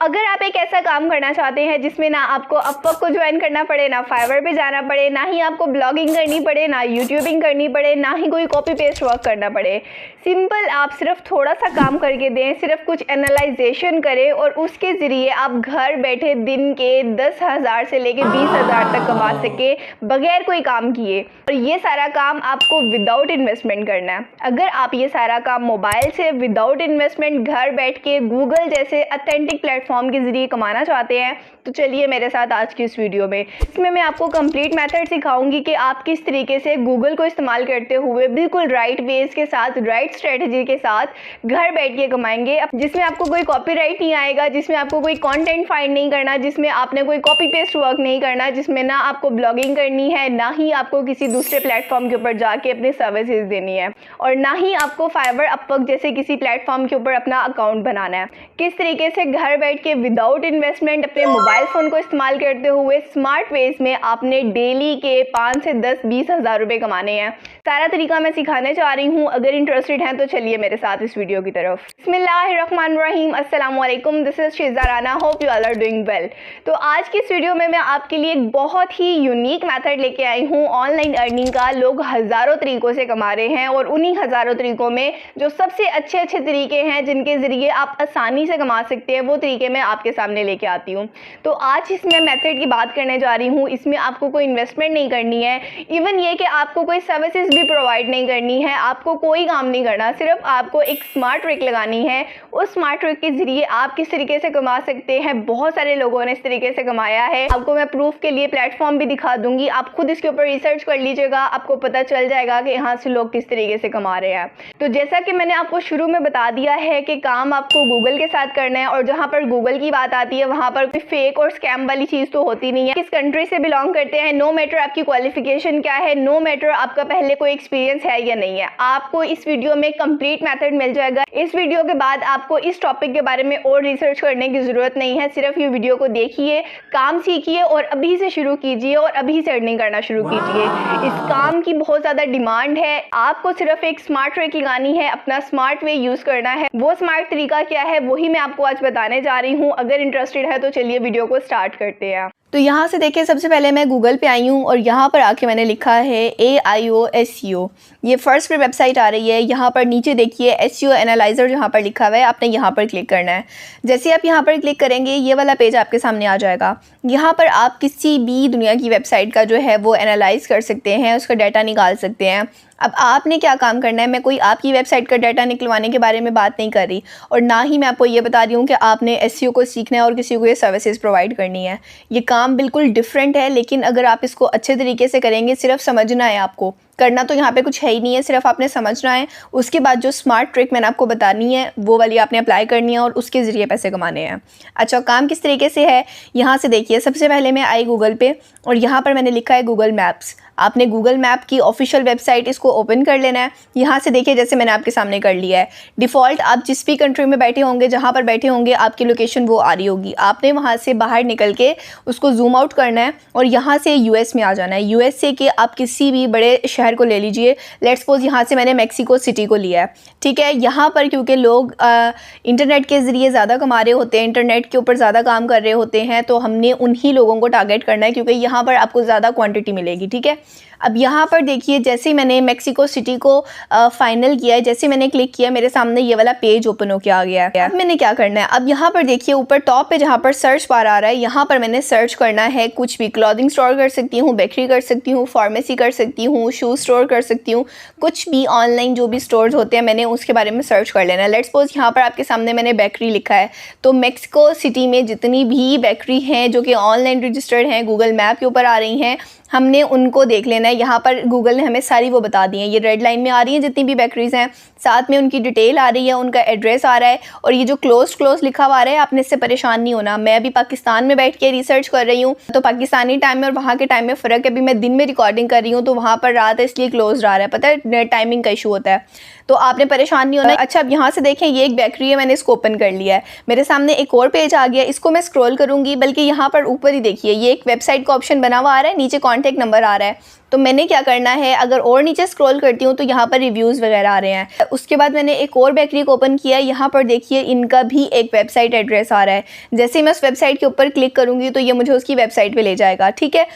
अगर आप एक ऐसा काम करना चाहते हैं जिसमें ना आपको अपवर्क को ज्वाइन करना पड़े, ना फाइवर पे जाना पड़े, ना ही आपको ब्लॉगिंग करनी पड़े, ना यूट्यूबिंग करनी पड़े, ना ही कोई कॉपी पेस्ट वर्क करना पड़े, सिंपल आप सिर्फ थोड़ा सा काम करके दें, सिर्फ कुछ एनालाइजेशन करें और उसके ज़रिए आप घर बैठे दिन के 10,000 से लेके 20,000 तक कमा सके बगैर कोई काम किए। और ये सारा काम आपको विदाउट इन्वेस्टमेंट करना है। अगर आप ये सारा काम मोबाइल से विदाउट इन्वेस्टमेंट घर बैठ के गूगल जैसे ऑथेंटिक प्लेटफॉर्म के ज़रिए कमाना चाहते हैं तो चलिए मेरे साथ आज की इस वीडियो में। इसमें मैं आपको कंप्लीट मेथड सिखाऊंगी कि आप किस तरीके से गूगल को इस्तेमाल करते हुए बिल्कुल राइट वेज के साथ, राइट स्ट्रेटजी के साथ घर बैठ के कमाएंगे, जिसमें आपको कोई कॉपीराइट नहीं आएगा, जिसमें आपको कोई कंटेंट फाइंड नहीं करना, जिसमें आपने कोई कॉपी पेस्ट वर्क नहीं करना, जिसमें ना आपको ब्लॉगिंग करनी है, ना ही आपको किसी दूसरे प्लेटफॉर्म के ऊपर जाके अपनी सर्विसेज देनी है, और ना ही आपको फाइवर, अपवर्क जैसे किसी प्लेटफॉर्म के ऊपर अपना अकाउंट बनाना है। किस तरीके से घर बैठ के विदाउट इन्वेस्टमेंट अपने मोबाइल फ़ोन को इस्तेमाल करते हुए स्मार्ट वेज में आपने डेली के 5 से 10-20 हज़ार रुपये कमाने हैं, सारा तरीका मैं सिखाने जा रही हूँ। अगर इंटरेस्टेड हैं तो चलिए मेरे साथ इस वीडियो की तरफ। बिस्मिल्लाहिर्रहमानिर्रहीम, अस्सलाम वालेकुम, this is Sheza Rana, hope you all are doing well. तो आज की इस वीडियो में मैं आपके लिए एक बहुत ही यूनिक मेथड लेके आई हूँ ऑनलाइन अर्निंग का। लोग हज़ारों तरीक़ों से कमा रहे हैं और उन्हीं हज़ारों तरीक़ों में जो सबसे अच्छे अच्छे तरीके हैं जिनके ज़रिए आप आसानी से कमा सकते हैं, वो तरीके मैं आपके सामने लेके आती हूँ। तो आज इसमें मेथड की बात करने जा रही हूँ। इसमें आपको कोई इन्वेस्टमेंट नहीं करनी है, इवन ये कि आपको कोई सर्विसेज भी प्रोवाइड नहीं करनी है, आपको कोई काम नहीं करना, सिर्फ आपको एक स्मार्ट ट्रिक लगानी है। उस स्मार्ट ट्रिक के जरिए आप किस तरीके से कमा सकते हैं, बहुत सारे लोगों ने इस तरीके से कमाया है। आपको मैं प्रूफ के लिए प्लेटफॉर्म भी दिखा दूंगी, आप खुद इसके ऊपर रिसर्च कर लीजिएगा, आपको पता चल जाएगा कि यहाँ से लोग किस तरीके से कमा रहे हैं। तो जैसा कि मैंने आपको शुरू में बता दिया है कि काम आपको गूगल के साथ करना है, और जहाँ पर गूगल की बात आती है वहाँ पर कोई फेक और स्कैम वाली चीज़ तो होती नहीं है। किस कंट्री से बिलोंग करते हैं, नो मैटर आपकी क्वालिफिकेशन क्या है, नो मैटर आपका पहले कोई एक्सपीरियंस है या नहीं है, आपको इस वीडियो में कंप्लीट मेथड मिल जाएगा। इस वीडियो के बाद आपको इस टॉपिक के बारे में और रिसर्च करने की ज़रूरत नहीं है, सिर्फ ये वीडियो को देखिए, काम सीखिए और अभी से शुरू कीजिए और अभी से अर्निंग करना शुरू कीजिए। इस काम की बहुत ज़्यादा डिमांड है, आपको सिर्फ एक स्मार्ट ट्रिक लगानी है, अपना स्मार्ट वे यूज़ करना है। वो स्मार्ट तरीका क्या है वही मैं आपको आज बताने जा रही हूँ। अगर इंटरेस्टेड है तो चलिए वीडियो को स्टार्ट करते हैं। तो यहाँ से देखिए, सबसे पहले मैं गूगल पे आई हूँ और यहाँ पर आके मैंने लिखा है AIO SEO। ये फर्स्ट पे वेबसाइट आ रही है। यहाँ पर नीचे देखिए SEO एनालाइज़र जहाँ पर लिखा हुआ है, आपने यहाँ पर क्लिक करना है। जैसे आप यहाँ पर क्लिक करेंगे ये वाला पेज आपके सामने आ जाएगा। यहाँ पर आप किसी भी दुनिया की वेबसाइट का जो है वो एनालाइज कर सकते हैं, उसका डाटा निकाल सकते हैं। अब आपने क्या काम करना है, मैं कोई आपकी वेबसाइट का डाटा निकलवाने के बारे में बात नहीं कर रही, और ना ही मैं आपको ये बता रही हूँ कि आपने SEO को सीखना है और किसी को ये सर्विसेज प्रोवाइड करनी है। ये काम बिल्कुल डिफरेंट है, लेकिन अगर आप इसको अच्छे तरीके से करेंगे, सिर्फ समझना है, आपको करना तो यहाँ पे कुछ है ही नहीं है, सिर्फ आपने समझना है। उसके बाद जो स्मार्ट ट्रिक मैंने आपको बतानी है वो वाली आपने अप्लाई करनी है और उसके ज़रिए पैसे कमाने हैं। अच्छा, काम किस तरीके से है, यहाँ से देखिए। सबसे पहले मैं आई गूगल पे और यहाँ पर मैंने लिखा है गूगल मैप्स। आपने गूगल मैप की ऑफिशियल वेबसाइट इसको ओपन कर लेना है। यहाँ से देखिए, जैसे मैंने आपके सामने कर लिया है। डिफ़ॉल्ट आप जिस भी कंट्री में बैठे होंगे, जहाँ पर बैठे होंगे, आपकी लोकेशन वो आ रही होगी। आपने वहाँ से बाहर निकल के उसको जूम आउट करना है और यहाँ से US में आ जाना है। US से कि आप किसी भी बड़े शहर को ले लीजिए। लेट्स सपोज यहाँ से मैंने मैक्सिको सिटी को लिया है, ठीक है। यहाँ पर क्योंकि लोग इंटरनेट के ज़रिए ज़्यादा कमा रहे होते हैं, इंटरनेट के ऊपर ज़्यादा काम कर रहे होते हैं, तो हमने उन्हीं लोगों को टारगेट करना है क्योंकि यहाँ पर आपको ज़्यादा क्वांटिटी मिलेगी, ठीक है। अब यहाँ पर देखिए, जैसे ही मैंने मैक्सिको सिटी को फाइनल किया है, जैसे मैंने क्लिक किया, मेरे सामने ये वाला पेज ओपन होके आ गया है। अब मैंने क्या करना है, अब यहाँ पर देखिए ऊपर टॉप पे जहाँ पर सर्च बार आ रहा है, यहाँ पर मैंने सर्च करना है कुछ भी। क्लॉथिंग स्टोर कर सकती हूँ, बेकरी कर सकती हूँ, फार्मेसी कर सकती हूँ, शू स्टोर कर सकती हूँ, कुछ भी ऑनलाइन जो भी स्टोर्स होते हैं मैंने उसके बारे में सर्च कर लेना है। लेट्स सपोज यहाँ पर आपके सामने मैंने बेकरी लिखा है, तो मैक्सिको सिटी में जितनी भी बेकरी हैं जो कि ऑनलाइन रजिस्टर्ड हैं, गूगल मैप के ऊपर आ रही हैं, हमने उनको देख लेना है। यहाँ पर गूगल ने हमें सारी वो बता दी हैं, ये रेड लाइन में आ रही हैं जितनी भी बेकरीज़ हैं, साथ में उनकी डिटेल आ रही है, उनका एड्रेस आ रहा है, और ये जो क्लोज लिखा हुआ आ रहा है, आपने इससे परेशान नहीं होना। मैं अभी पाकिस्तान में बैठ के रिसर्च कर रही हूँ, तो पाकिस्तानी टाइम में और वहाँ के टाइम में फ़र्क है। अभी मैं दिन में रिकॉर्डिंग कर रही हूँ तो वहाँ पर रात है, इसलिए क्लोज आ रहा है, पता है, टाइमिंग का इशू होता है, तो आपने परेशान नहीं होना। अच्छा, अब यहाँ से देखें, ये एक बेकरी है, मैंने इसको ओपन कर लिया है। मेरे सामने एक और पेज आ गया, इसको मैं स्क्रॉल करूँगी, बल्कि यहाँ पर ऊपर ही देखिए, ये एक वेबसाइट का ऑप्शन बना हुआ आ रहा है, नीचे कॉन्टैक्ट नंबर आ रहा है। तो मैंने क्या करना है, अगर और नीचे स्क्रॉल करती हूँ तो यहाँ पर रिव्यूज़ वगैरह आ रहे हैं। उसके बाद मैंने एक और बेकरी को ओपन किया, यहाँ पर देखिए इनका भी एक वेबसाइट एड्रेस आ रहा है। जैसे मैं उस वेबसाइट के ऊपर क्लिक करूँगी तो ये मुझे उसकी वेबसाइट पे ले जाएगा, ठीक है।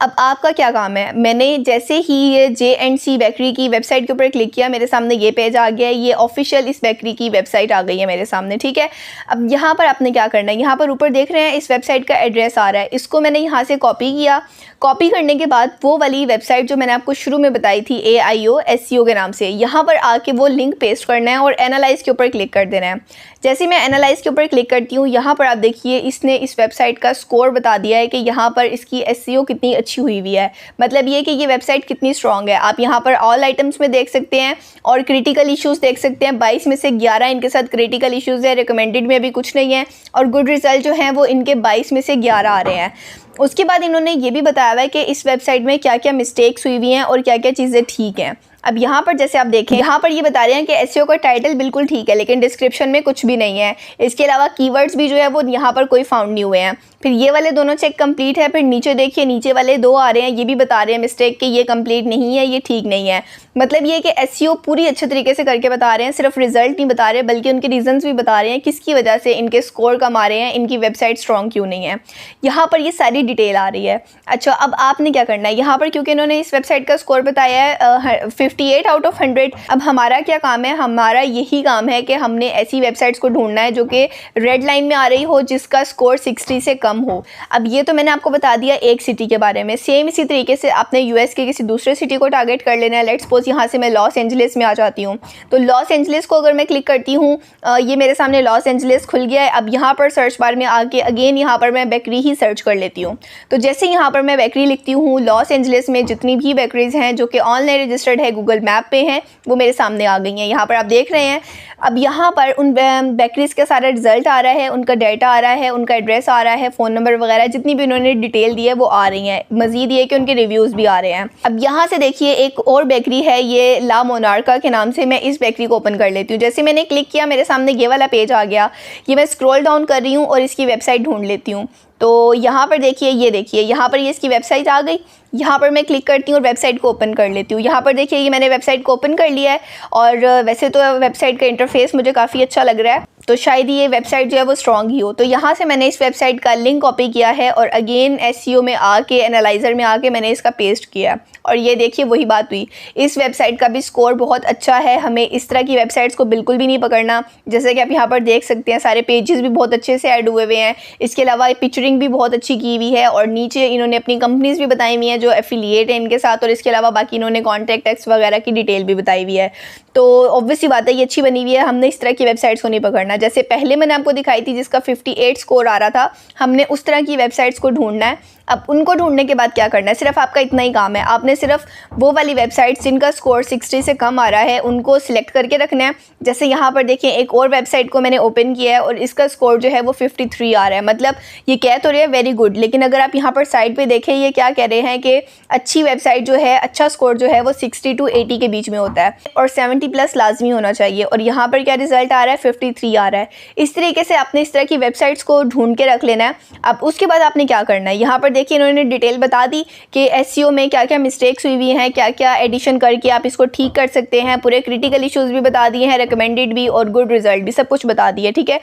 अब आपका क्या काम है, मैंने जैसे ही ये J&C बेकरी की वेबसाइट के ऊपर क्लिक किया, मेरे सामने ये पेज आ गया है, ये ऑफिशियल इस बेकरी की वेबसाइट आ गई है मेरे सामने, ठीक है। अब यहाँ पर आपने क्या करना है, यहाँ पर ऊपर देख रहे हैं इस वेबसाइट का एड्रेस आ रहा है, इसको मैंने यहाँ से कॉपी किया। कॉपी करने के बाद वो वाली वेबसाइट जो मैंने आपको शुरू में बताई थी AIO SEO के नाम से, यहाँ पर आके वो लिंक पेस्ट करना है और एनालाइज के ऊपर क्लिक कर देना है। जैसे मैं एनालाइज के ऊपर क्लिक करती हूँ, यहाँ पर आप देखिए इसने इस वेबसाइट का स्कोर बता दिया है कि यहाँ पर इसकी SEO कितनी अच्छी हुई हुई है, मतलब ये कि ये वेबसाइट कितनी स्ट्रॉन्ग है। आप यहाँ पर ऑल आइटम्स में देख सकते हैं और क्रिटिकल इश्यूज़ देख सकते हैं। 22 में से 11 इनके साथ क्रिटिकल इश्यूज़ है, रिकमेंडेड में भी कुछ नहीं है, और गुड रिजल्ट जो हैं वो इनके 22 में से 11 आ रहे हैं। उसके बाद इन्होंने ये भी बताया हुआ है कि इस वेबसाइट में क्या क्या मिस्टेक्स हुई हुई हैं और क्या क्या चीज़ें ठीक हैं। अब यहाँ पर जैसे आप देखें, यहाँ पर ये बता रहे हैं कि SEO का टाइटल बिल्कुल ठीक है, लेकिन डिस्क्रिप्शन में कुछ भी नहीं है। इसके अलावा कीवर्ड्स भी जो है वो यहाँ पर कोई फाउंड नहीं हुए हैं। फिर ये वाले दोनों चेक कंप्लीट है। फिर नीचे देखिए, नीचे वाले 2 आ रहे हैं, ये भी बता रहे हैं मिस्टेक कि ये कंप्लीट नहीं है, ये ठीक नहीं है। मतलब ये कि SEO पूरी अच्छे तरीके से करके बता रहे हैं, सिर्फ रिजल्ट नहीं बता रहे बल्कि उनके रीजंस भी बता रहे हैं किसकी वजह से इनके स्कोर कम आ रहे हैं, इनकी वेबसाइट स्ट्रॉन्ग क्यों नहीं है। यहाँ पर ये सारी डिटेल आ रही है। अच्छा, अब आपने क्या करना है, यहाँ पर क्योंकि इन्होंने इस वेबसाइट का स्कोर बताया है 58 आउट ऑफ 100। अब हमारा क्या काम है, हमारा यही काम है कि हमने ऐसी वेबसाइट्स को ढूंढना है जो कि रेड लाइन में आ रही हो, जिसका स्कोर 60 से कम हो। अब ये तो मैंने आपको बता दिया एक सिटी के बारे में। सेम इसी तरीके से आपने US के किसी दूसरे सिटी को टारगेट कर लेना है। लेट्स सपोज यहाँ से मैं लॉस एंजलिस में आ जाती हूँ, तो लॉस एंजलिस को अगर मैं क्लिक करती हूँ, ये मेरे सामने लॉस एंजलिस खुल गया है। अब यहाँ पर सर्च बार में आके अगेन यहाँ पर मैं बेकरी ही सर्च कर लेती हूँ। तो जैसे यहाँ पर मैं बेकरी लिखती हूँ, लॉस एंजलिस में जितनी भी बेकरीज हैं जो कि ऑनलाइन रजिस्टर्ड है, गूगल मैप पे हैं, वो मेरे सामने आ गई हैं। यहाँ पर आप देख रहे हैं। अब यहाँ पर उन बेकरीज का सारा रिजल्ट आ रहा है, उनका डाटा आ रहा है, उनका एड्रेस आ रहा है, फ़ोन नंबर वगैरह जितनी भी उन्होंने डिटेल दी है वो आ रही हैं। मज़ीद ये कि उनके रिव्यूज़ भी आ रहे हैं। अब यहाँ से देखिए एक और बेकरी है, ये ला मोनार्का के नाम से। मैं इस बेकरी को ओपन कर लेती हूँ। जैसे मैंने क्लिक किया, मेरे सामने ये वाला पेज आ गया। ये मैं स्क्रॉल डाउन कर रही हूँ और इसकी वेबसाइट ढूंढ लेती हूँ। तो यहाँ पर देखिए, ये देखिए यहाँ पर ये इसकी वेबसाइट आ गई। यहाँ पर मैं क्लिक करती हूँ और वेबसाइट को ओपन कर लेती हूँ। यहाँ पर देखिए ये मैंने वेबसाइट को ओपन कर लिया है और वैसे तो वेबसाइट का इंटरफेस मुझे काफ़ी अच्छा लग रहा है, तो शायद ये वेबसाइट जो है वो स्ट्रॉन्ग ही हो। तो यहाँ से मैंने इस वेबसाइट का लिंक कॉपी किया है और अगेन SEO में आके, एनालाइज़र में आके मैंने इसका पेस्ट किया और ये देखिए वही बात हुई। इस वेबसाइट का भी स्कोर बहुत अच्छा है। हमें इस तरह की वेबसाइट्स को बिल्कुल भी नहीं पकड़ना। जैसे कि आप यहाँ पर देख सकते हैं, सारे पेजेस भी बहुत अच्छे से ऐड हुए हुए हैं। इसके अलावा पिक्चरिंग भी बहुत अच्छी की हुई है और नीचे इन्होंने अपनी कंपनीज़ भी बताई हुई हैं जो एफिलिएट है इनके साथ, और इसके अलावा बाकी इन्होंने कॉन्टैक्ट एक्स वगैरह की डिटेल भी बताई हुई है। तो ऑब्वियसली बात है ये अच्छी बनी हुई है। हमने इस तरह की वेबसाइट्स को नहीं पकड़ना। जैसे पहले मैंने आपको दिखाई थी जिसका 58 स्कोर आ रहा था, हमने उस तरह की वेबसाइट्स को ढूंढना है। अब उनको ढूंढने के बाद क्या करना है, सिर्फ आपका इतना ही काम है। आपने सिर्फ वो वाली वेबसाइट्स जिनका स्कोर 60 से कम आ रहा है उनको सिलेक्ट करके रखना है। जैसे यहाँ पर देखिए एक और वेबसाइट को मैंने ओपन किया है और इसका स्कोर जो है वो 53 आ रहा है। मतलब ये कह तो रहे हैं वेरी गुड, लेकिन अगर आप यहाँ पर साइड पे देखें ये क्या कह रहे हैं कि अच्छी वेबसाइट जो है, अच्छा स्कोर जो है वो 60 to 80 के बीच में होता है और 70 प्लस लाजमी होना चाहिए। और यहाँ पर क्या रिजल्ट आ रहा है, 53 आ रहा है। इस तरीके से आपने इस तरह की वेबसाइट्स को ढूंढ के रख लेना है। अब उसके बाद आपने क्या करना है, यहाँ पर देखिए इन्होंने डिटेल बता दी कि SEO में क्या क्या मिस्टेक्स हुई हुई हैं, क्या क्या एडिशन करके आप इसको ठीक कर सकते हैं। पूरे क्रिटिकल इश्यूज़ भी बता दिए हैं, रिकमेंडेड भी और गुड रिजल्ट भी, सब कुछ बता दिए। ठीक है,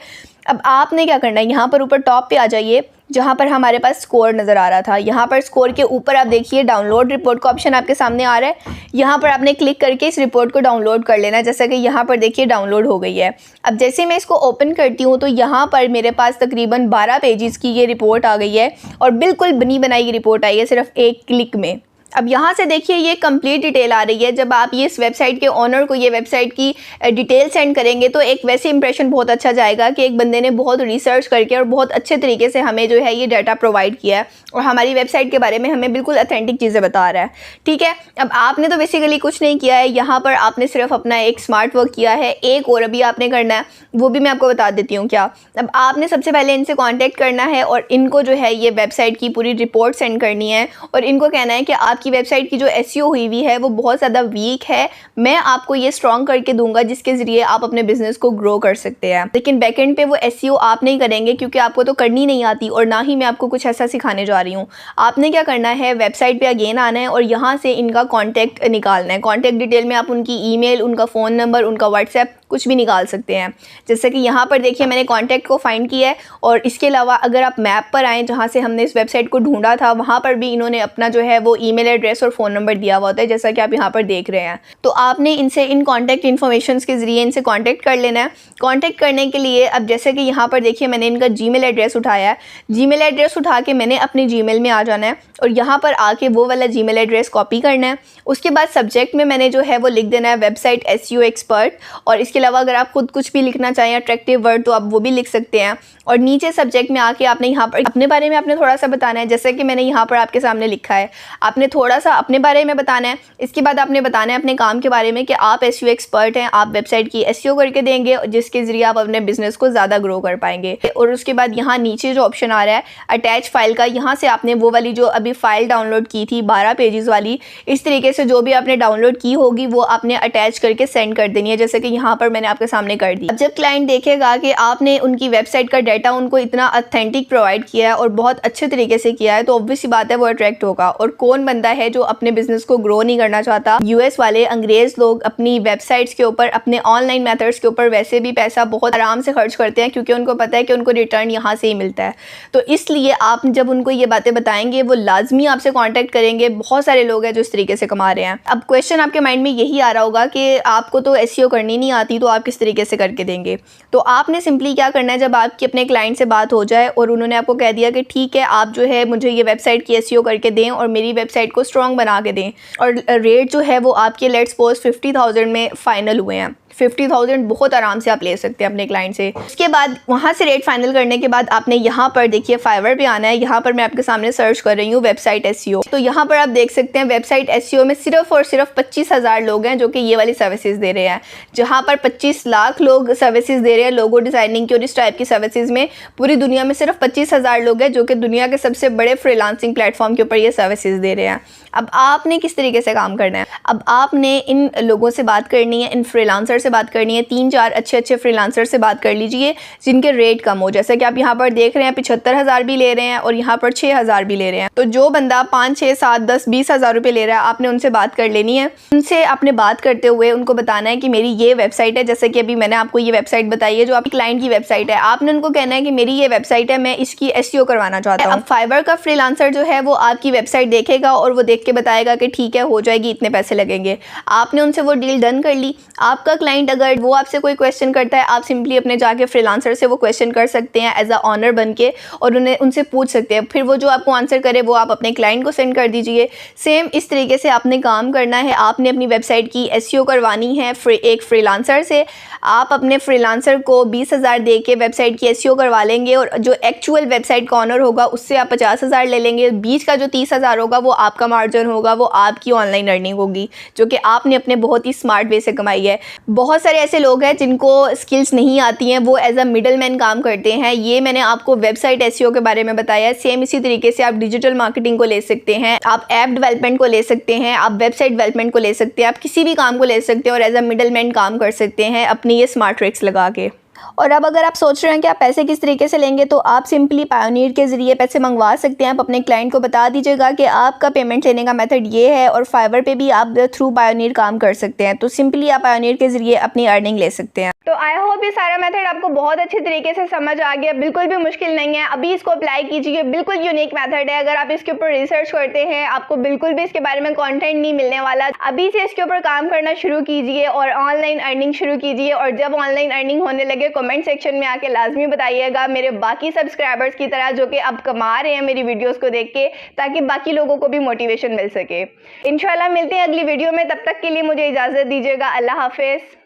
अब आपने क्या करना है, यहाँ पर ऊपर टॉप पे आ जाइए जहाँ पर हमारे पास स्कोर नज़र आ रहा था। यहाँ पर स्कोर के ऊपर आप देखिए डाउनलोड रिपोर्ट का ऑप्शन आपके सामने आ रहा है। यहाँ पर आपने क्लिक करके इस रिपोर्ट को डाउनलोड कर लेना है। जैसा कि यहाँ पर देखिए डाउनलोड हो गई है। अब जैसे मैं इसको ओपन करती हूँ तो यहाँ पर मेरे पास तकरीबन 12 पेजेस की ये रिपोर्ट आ गई है और बिल्कुल बनी बनाई रिपोर्ट आई है सिर्फ एक क्लिक में। अब यहाँ से देखिए ये कंप्लीट डिटेल आ रही है। जब आप ये इस वेबसाइट के ओनर को ये वेबसाइट की डिटेल सेंड करेंगे तो एक वैसे इंप्रेशन बहुत अच्छा जाएगा कि एक बंदे ने बहुत रिसर्च करके और बहुत अच्छे तरीके से हमें जो है ये डाटा प्रोवाइड किया है और हमारी वेबसाइट के बारे में हमें बिल्कुल ऑथेंटिक चीज़ें बता रहा है। ठीक है, अब आपने तो बेसिकली कुछ नहीं किया है, यहाँ पर आपने सिर्फ अपना एक स्मार्ट वर्क किया है। एक और अभी आपने करना है, वो भी मैं आपको बता देती हूँ क्या। अब आपने सबसे पहले इनसे कॉन्टैक्ट करना है और इनको जो है ये वेबसाइट की पूरी रिपोर्ट सेंड करनी है और इनको कहना है कि आप आपकी वेबसाइट की जो एसईओ हुई हुई है वो बहुत ज़्यादा वीक है, मैं आपको ये स्ट्रॉन्ग करके दूंगा जिसके ज़रिए आप अपने बिजनेस को ग्रो कर सकते हैं। लेकिन बैकएंड पे वो एसईओ आप नहीं करेंगे क्योंकि आपको तो करनी नहीं आती और ना ही मैं आपको कुछ ऐसा सिखाने जा रही हूँ। आपने क्या करना है, वेबसाइट पे अगेन आना है और यहाँ से इनका कॉन्टैक्ट निकालना है। कॉन्टैक्ट डिटेल में आप उनकी ईमेल, उनका फ़ोन नंबर, उनका व्हाट्सएप कुछ भी निकाल सकते हैं। जैसे कि यहाँ पर देखिए मैंने कॉन्टैक्ट को फाइंड किया है और इसके अलावा अगर आप मैप पर आएँ जहाँ से हमने इस वेबसाइट को ढूंढा था, वहाँ पर भी इन्होंने अपना जो है वो ईमेल एड्रेस और फ़ोन नंबर दिया हुआ होता है, जैसा कि आप यहाँ पर देख रहे हैं। तो आपने इनसे इन कॉन्टैक्ट इन्फॉर्मेशन के ज़रिए इनसे कॉन्टैक्ट कर लेना है। कॉन्टैक्ट करने के लिए अब जैसे कि यहाँ पर देखिए मैंने इनका जीमेल एड्रेस उठाया है। जीमेल एड्रेस उठा के मैंने अपने जीमेल में आ जाना है और यहाँ पर आके वो वाला जीमेल एड्रेस कॉपी करना है। उसके बाद सब्जेक्ट में मैंने जो है वो लिख देना है वेबसाइट एसईओ एक्सपर्ट, और इसके अलावा अगर आप खुद कुछ भी लिखना चाहें अट्रैक्टिव वर्ड तो आप वो भी लिख सकते हैं। और नीचे सब्जेक्ट में आके आपने यहाँ पर अपने बारे में आपने थोड़ा सा बताना है, जैसे कि मैंने यहाँ पर आपके सामने लिखा है। आपने थोड़ा सा अपने बारे में बताना है। इसके बाद आपने बताना है अपने काम के बारे में कि आप एसईओ एक्सपर्ट हैं, आप वेबसाइट की एसईओ करके देंगे जिसके ज़रिए आप अपने बिजनेस को ज़्यादा ग्रो कर पाएंगे। और उसके बाद यहाँ नीचे जो ऑप्शन आ रहा है अटैच फाइल का, यहाँ से आपने वो वाली जो अभी फाइल डाउनलोड की थी 12 पेजेस वाली, इस तरीके से जो भी आपने डाउनलोड की होगी वो आपने अटैच करके सेंड कर देनी है, जैसे कि यहाँ पर मैंने आपके सामने कर दी। अब जब क्लाइंट देखेगा कि आपने उनकी वेबसाइट का डाटा उनको इतना ऑथेंटिक प्रोवाइड किया है और बहुत अच्छे तरीके से किया है, तो ऑब्वियस सी बात है वो अट्रैक्ट होगा। और कौन बंदा है जो अपने बिजनेस को ग्रो नहीं करना चाहता। यूएस वाले अंग्रेज लोग अपनी वेबसाइट्स के ऊपर, अपने ऑनलाइन मेथड्स के ऊपर वैसे भी पैसा बहुत आराम से खर्च करते हैं क्योंकि उनको पता है कि उनको रिटर्न यहाँ से ही मिलता है। तो इसलिए आप जब उनको ये बातें बताएंगे वो लाजमी आपसे कॉन्टैक्ट करेंगे। बहुत सारे लोग हैं जो इस तरीके से कमा रहे हैं। अब क्वेश्चन आपके माइंड में यही आ रहा होगा कि आपको तो एसईओ करनी नहीं आती तो आप किस तरीके से करके देंगे। तो आपने सिंपली क्या करना है, जब आपकी अपने क्लाइंट से बात हो जाए और उन्होंने आपको कह दिया कि ठीक है आप जो है मुझे ये वेबसाइट की एसईओ करके दें और मेरी वेबसाइट को स्ट्रॉन्ग बना के दें, और रेट जो है वो आपके लेट्स सपोज 50,000 में फाइनल हुए हैं। 50,000 बहुत आराम से आप ले सकते हैं अपने क्लाइंट से। उसके बाद वहाँ से रेट फाइनल करने के बाद आपने यहाँ पर देखिए फाइवर पे आना है। यहाँ पर मैं आपके सामने सर्च कर रही हूँ वेबसाइट एसईओ। तो यहाँ पर आप देख सकते हैं वेबसाइट एसईओ में सिर्फ और सिर्फ 25,000 लोग हैं जो कि ये वाली सर्विसेज दे रहे हैं, जहाँ पर 25 लाख लोग सर्विसेज दे रहे हैं लोगो डिज़ाइनिंग की और इस टाइप की सर्विसेज में। पूरी दुनिया में सिर्फ 25,000 लोग हैं जो कि दुनिया के सबसे बड़े फ्रीलांसिंग प्लेटफॉर्म के ऊपर ये सर्विसेज दे रहे हैं। अब आपने किस तरीके से काम करना है, अब आपने इन लोगों से बात करनी है, इन फ्रीलांसर से बात करनी है। 3-4 अच्छे फ्रीलांसर से बात कर लीजिए जिनके रेट कम हो। जैसे कि आप यहाँ पर देख रहे हैं 75,000 भी ले रहे हैं और यहाँ पर 6,000 भी ले रहे हैं। तो जो बंदा 5, 6, 7, 10, 20,000 रुपये ले रहा है आपने उनसे बात कर लेनी है। उनसे आपने बात करते हुए उनको बताना है कि मेरी ये वेबसाइट है, जैसे कि अभी मैंने आपको ये वेबसाइट बताई है जो आपकी क्लाइंट की वेबसाइट है। आपने उनको कहना है कि मेरी ये वेबसाइट है, मैं इसकी एसईओ करवाना चाहता हूँ। अब फाइवर का फ्रीलांसर जो है वो आपकी वेबसाइट देखेगा और वो देख के बताएगा कि ठीक है हो जाएगी, इतने पैसे लगेंगे। आपने उनसे वो डील डन कर ली। आपका क्लाइंट अगर वो आपसे कोई क्वेश्चन करता है, आप सिंपली अपने जाके फ्रीलांसर से वो क्वेश्चन कर सकते हैं एज अ ऑनर बन के और उनसे पूछ सकते हैं। फिर वो जो आपको आंसर करे वो आप अपने क्लाइंट को सेंड कर दीजिए। सेम इस तरीके से आपने काम करना है। आपने अपनी वेबसाइट की एसईओ करवानी है एक फ्रीलांसर से। आप अपने फ्रीलांसर को 20,000 दे के वेबसाइट की एसईओ करवा लेंगे और जो एक्चुअल वेबसाइट का ऑनर होगा उससे आप 50,000 ले लेंगे। बीच का जो 30,000 होगा वो आपका मार्जिन होगा, वो आपकी ऑनलाइन अर्निंग होगी जो कि आपने अपने बहुत ही स्मार्ट वे से कमाई है। बहुत सारे ऐसे लोग हैं जिनको स्किल्स नहीं आती हैं, वो एज अ मिडल मैन काम करते हैं। ये मैंने आपको वेबसाइट एसईओ के बारे में बताया है। सेम इसी तरीके से आप डिजिटल मार्केटिंग को ले सकते हैं, आप ऐप डेवलपमेंट को ले सकते हैं, आप वेबसाइट डेवलपमेंट को ले सकते हैं, आप किसी भी काम को ले सकते हैं और एज अ मिडल मैन काम कर सकते हैं अपनी ये स्मार्ट ट्रिक्स लगा के। और अब अगर आप सोच रहे हैं कि आप पैसे किस तरीके से लेंगे, तो आप सिंपली पायोनियर के ज़रिए पैसे मंगवा सकते हैं। आप अपने क्लाइंट को बता दीजिएगा कि आपका पेमेंट लेने का मेथड ये है और फाइवर पे भी आप थ्रू पायोनियर काम कर सकते हैं। तो सिंपली आप पायोनियर के ज़रिए अपनी अर्निंग ले सकते हैं। तो आई होप ये सारा मेथड आपको बहुत अच्छे तरीके से समझ आ गया। बिल्कुल भी मुश्किल नहीं है, अभी इसको अप्लाई कीजिए। बिल्कुल यूनिक मेथड है। अगर आप इसके ऊपर रिसर्च करते हैं आपको बिल्कुल भी इसके बारे में कंटेंट नहीं मिलने वाला। अभी से इसके ऊपर काम करना शुरू कीजिए और ऑनलाइन अर्निंग शुरू कीजिए। और जब ऑनलाइन अर्निंग होने लगे कमेंट सेक्शन में आके लाजमी बताइएगा मेरे बाकी सब्सक्राइबर्स की तरह जो कि अब कमा रहे हैं मेरी वीडियोस को देख के, ताकि बाकी लोगों को भी मोटिवेशन मिल सके। इंशाल्लाह मिलते हैं अगली वीडियो में, तब तक के लिए मुझे इजाज़त दीजिएगा। अल्लाह हाफिज़।